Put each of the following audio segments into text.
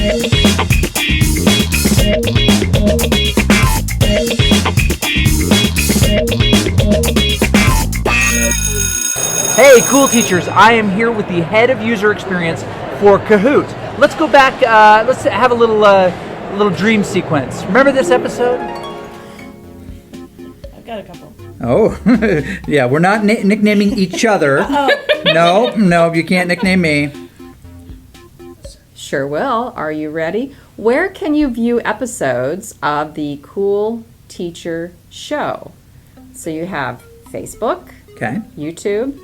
Hey, cool teachers, I am here with the head of user experience for Kahoot. Let's go back, let's have a little dream sequence. Remember this episode? I've got a couple. Oh, yeah, we're not nicknaming each other. No, you can't nickname me. Sure will. Are you ready? Where can you view episodes of the Cool Teacher Show? So you have Facebook, Okay. YouTube,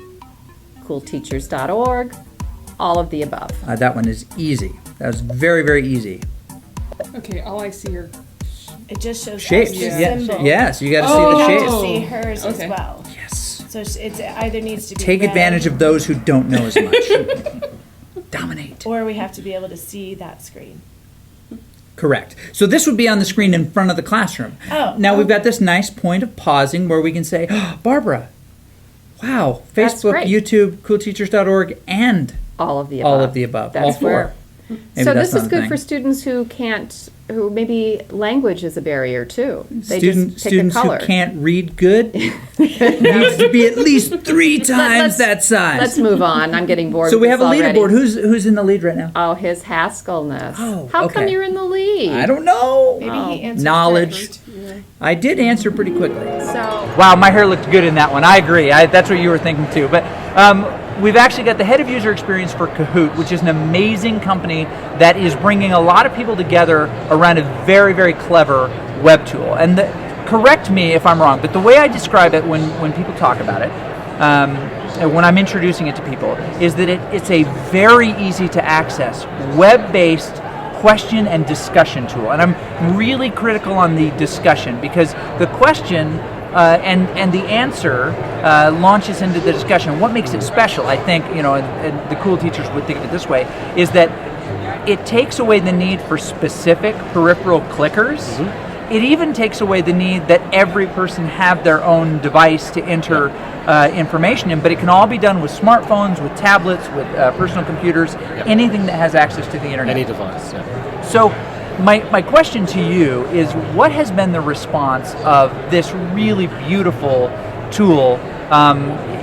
coolteachers.org, all of the above. That one is easy. That was very, very easy. Okay, all I see are It just shows Shapes. us the Yes, symbol. yes, you got to You see the have shapes. to see hers Okay. as well. Yes. So it either needs to be Take red, advantage of those who don't know as much. Dominate. or we have to be able to see that screen. Correct. So this would be on the screen in front of the classroom. Oh, Now we've got this nice point of pausing where we can say, oh, Barbara, wow, That's Facebook, great. YouTube, coolteachers.org, and All of the above. all of the above. That's all four. where. Maybe So that's this not is a good thing. for students who maybe language is a barrier too. They just pick Students a color. who can't read good needs to be at least 3 times that size. Let's move on. I'm getting bored. So with we have a this already. leaderboard. Who's in the lead right now? Oh, his Haskellness. Oh, How come okay. you're in the lead? I don't know. Maybe Oh. he answers Knowledge. first. I did answer pretty quickly. So Wow, my hair looked good in that one. I agree. That's what you were thinking too. But we've actually got the head of user experience for Kahoot, which is an amazing company that is bringing a lot of people together around a very, very clever web tool. And correct me if I'm wrong, but the way I describe it when people talk about it, when I'm introducing it to people, is that it's a very easy to access, web-based question and discussion tool. And I'm really critical on the discussion because the question and the answer launches into the discussion. What makes it special, I think, and the cool teachers would think of it this way, is that it takes away the need for specific peripheral clickers. Mm-hmm. It even takes away the need that every person have their own device to enter information in, but it can all be done with smartphones, with tablets, with personal computers, anything that has access to the internet. Any device, yeah. So my question to you is, what has been the response of this really beautiful tool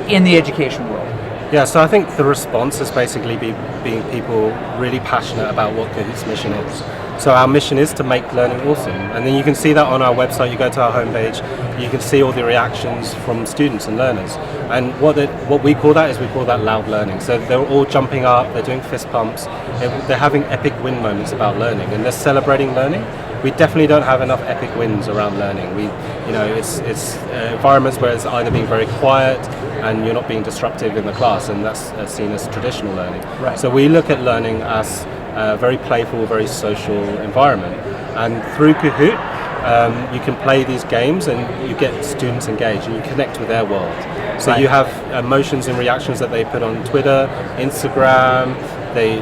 in the education world? Yeah, so I think the response has basically being people really passionate about what Kahoot's mission is. So our mission is to make learning awesome. And then you can see that on our website. You go to our homepage, you can see all the reactions from students and learners. And what we call that is we call that loud learning. So they're all jumping up, they're doing fist pumps, they're having epic win moments about learning, and they're celebrating learning. We definitely don't have enough epic wins around learning. It's environments where it's either being very quiet and you're not being disruptive in the class, and that's seen as traditional learning. Right. So we look at learning as a very playful, very social environment. And through Kahoot, you can play these games and you get students engaged and you connect with their world. So you have emotions and reactions that they put on Twitter, Instagram, they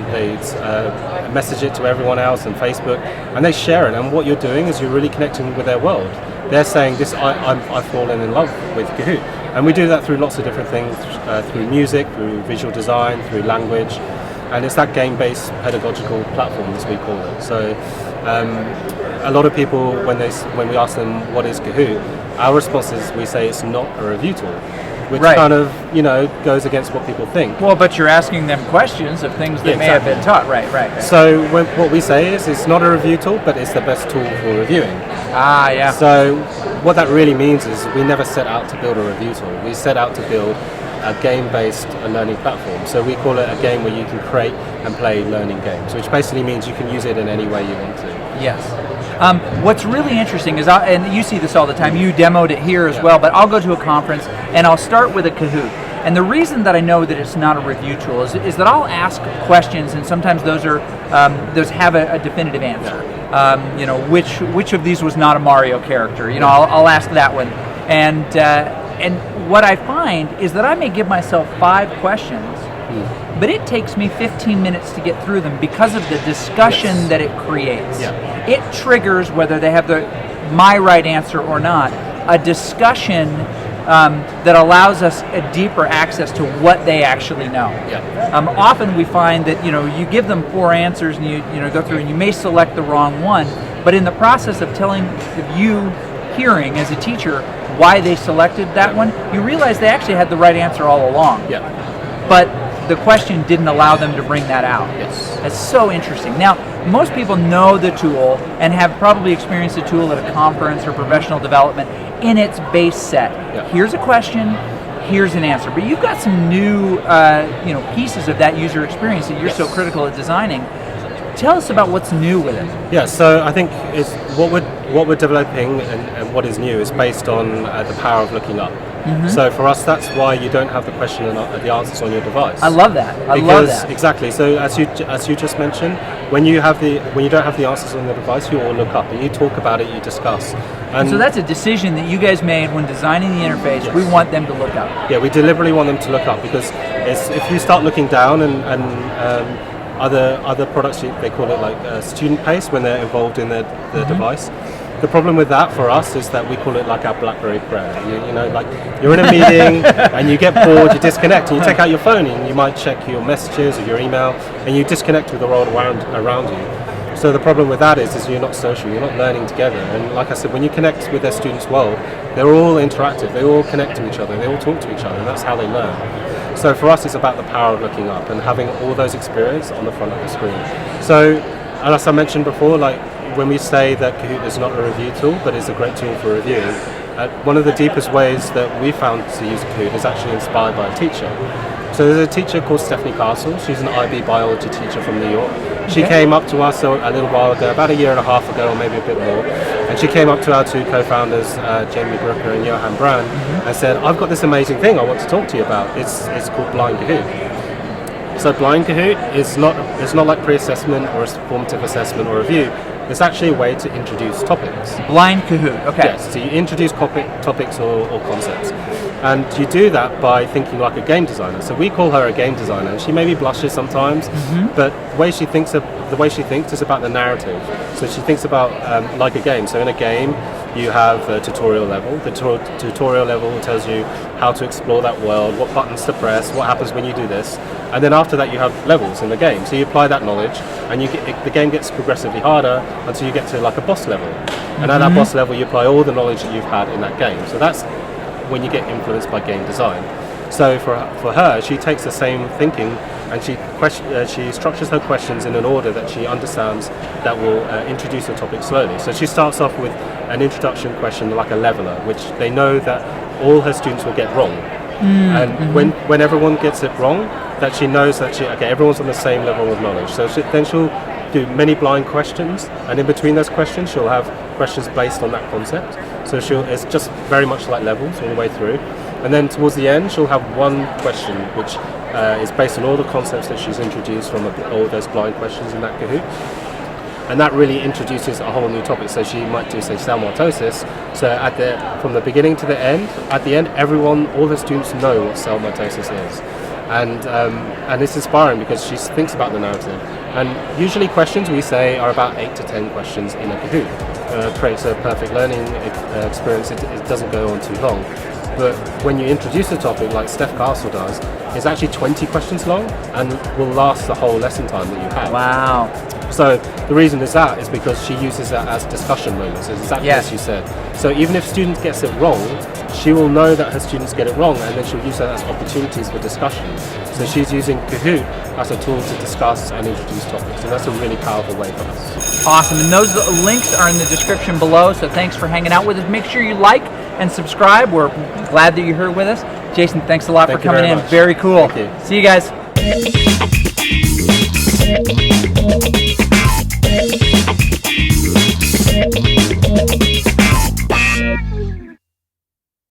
message it to everyone else on Facebook, and they share it. And what you're doing is you're really connecting with their world. They're saying, I've fallen in love with Kahoot. And we do that through lots of different things, through music, through visual design, through language. And it's that game-based pedagogical platform, as we call it. So a lot of people, when we ask them what is Kahoot, our response is we say it's not a review tool, which kind of goes against what people think. Well, but you're asking them questions of things that may have been taught. Right. So what we say is it's not a review tool, but it's the best tool for reviewing. Ah, yeah. So what that really means is we never set out to build a review tool. We set out to build a game-based learning platform. So we call it a game where you can create and play learning games, which basically means you can use it in any way you want to. Yes. What's really interesting is, and you see this all the time, you demoed it here as well, but I'll go to a conference and I'll start with a Kahoot. And the reason that I know that it's not a review tool is that I'll ask questions, and sometimes those have a definitive answer. Which of these was not a Mario character? I'll ask that one. And what I find is that I may give myself 5 questions, but it takes me 15 minutes to get through them because of the discussion that it creates. Yeah. It triggers, whether they have my right answer or not, a discussion that allows us a deeper access to what they actually know. Yeah. Often we find that you give them 4 answers and you go through and you may select the wrong one, but in the process of you hearing as a teacher why they selected that one, you realize they actually had the right answer all along. Yeah. But the question didn't allow them to bring that out. Yes. That's so interesting. Now, most people know the tool and have probably experienced the tool at a conference or professional development in its base set. Yeah. Here's a question, here's an answer. But you've got some new pieces of that user experience that you're so critical at designing. Tell us about what's new with it. Yeah, so I think it's what we're developing and what is new is based on the power of looking up. So for us, that's why you don't have the question and the answers on your device. I love that. I love that. Exactly. So as you just mentioned, when you don't have the answers on the device, you all look up and you talk about it, you discuss. And So that's a decision that you guys made when designing the interface. Yes. We want them to look up. Yeah, we deliberately want them to look up because if you start looking down and other products, they call it like student pace when they're involved in the device. The problem with that for us is that we call it like our BlackBerry prayer. You know, like you're in a meeting and you get bored, you disconnect and you take out your phone and you might check your messages or your email and you disconnect with the world around you. So the problem with that is you're not social, you're not learning together. And like I said, when you connect with their students' world, they're all interactive, they all connect to each other, they all talk to each other, and that's how they learn. So for us, it's about the power of looking up and having all those experiences on the front of the screen. So, and as I mentioned before, like when we say that Kahoot is not a review tool, but it's a great tool for reviewing, one of the deepest ways that we found to use Kahoot is actually inspired by a teacher. So there's a teacher called Stephanie Castle. She's an IB biology teacher from New York. She came up to us a little while ago, about a year and a half ago, or maybe a bit more, and she came up to our 2 co-founders, Jamie Brooker and Johan Brand, and said, "I've got this amazing thing I want to talk to you about. It's called Blind Kahoot." So Blind Kahoot is not like pre-assessment or a formative assessment or review. It's actually a way to introduce topics. Blind Kahoot, okay. Yes, so you introduce topics or concepts. And you do that by thinking like a game designer. So we call her a game designer. She maybe blushes sometimes, but the way she thinks is about the narrative. So she thinks about like a game. So in a game, you have a tutorial level. The tutorial level tells you how to explore that world, what buttons to press, what happens when you do this. And then after that, you have levels in the game. So you apply that knowledge, and the game gets progressively harder until you get to like a boss level. And at that boss level, you apply all the knowledge that you've had in that game. So that's when you get influenced by game design. So for her, she takes the same thinking and she structures her questions in an order that she understands that will introduce the topic slowly. So she starts off with an introduction question like a leveler, which they know that all her students will get wrong. And when everyone gets it wrong, that she knows that everyone's on the same level of knowledge. So then she'll do many blind questions, and in between those questions she'll have questions based on that concept. So it's just very much like levels all the way through. And then towards the end she'll have one question which is based on all the concepts that she's introduced from all those blind questions in that Kahoot. And that really introduces a whole new topic. So she might do, say, cell mitosis. So from the beginning to the end, at the end, all the students know what cell mitosis is. And it's inspiring because she thinks about the narrative. And usually questions, we say, are about 8 to 10 questions in a Kahoot. Creates a perfect learning experience. It doesn't go on too long. But when you introduce a topic like Steph Castle does, it's actually 20 questions long and will last the whole lesson time that you have. Wow. So the reason is because she uses that as discussion moments, exactly as you said. So even if student gets it wrong, she will know that her students get it wrong, and then she'll use that as opportunities for discussion. So she's using Kahoot as a tool to discuss and introduce topics, and that's a really powerful way for us. Awesome, and those links are in the description below, so thanks for hanging out with us. Make sure you like and subscribe. We're glad that you're here with us. Jason, thanks a lot for coming in. Very cool. Thank you. See you guys. Thank you.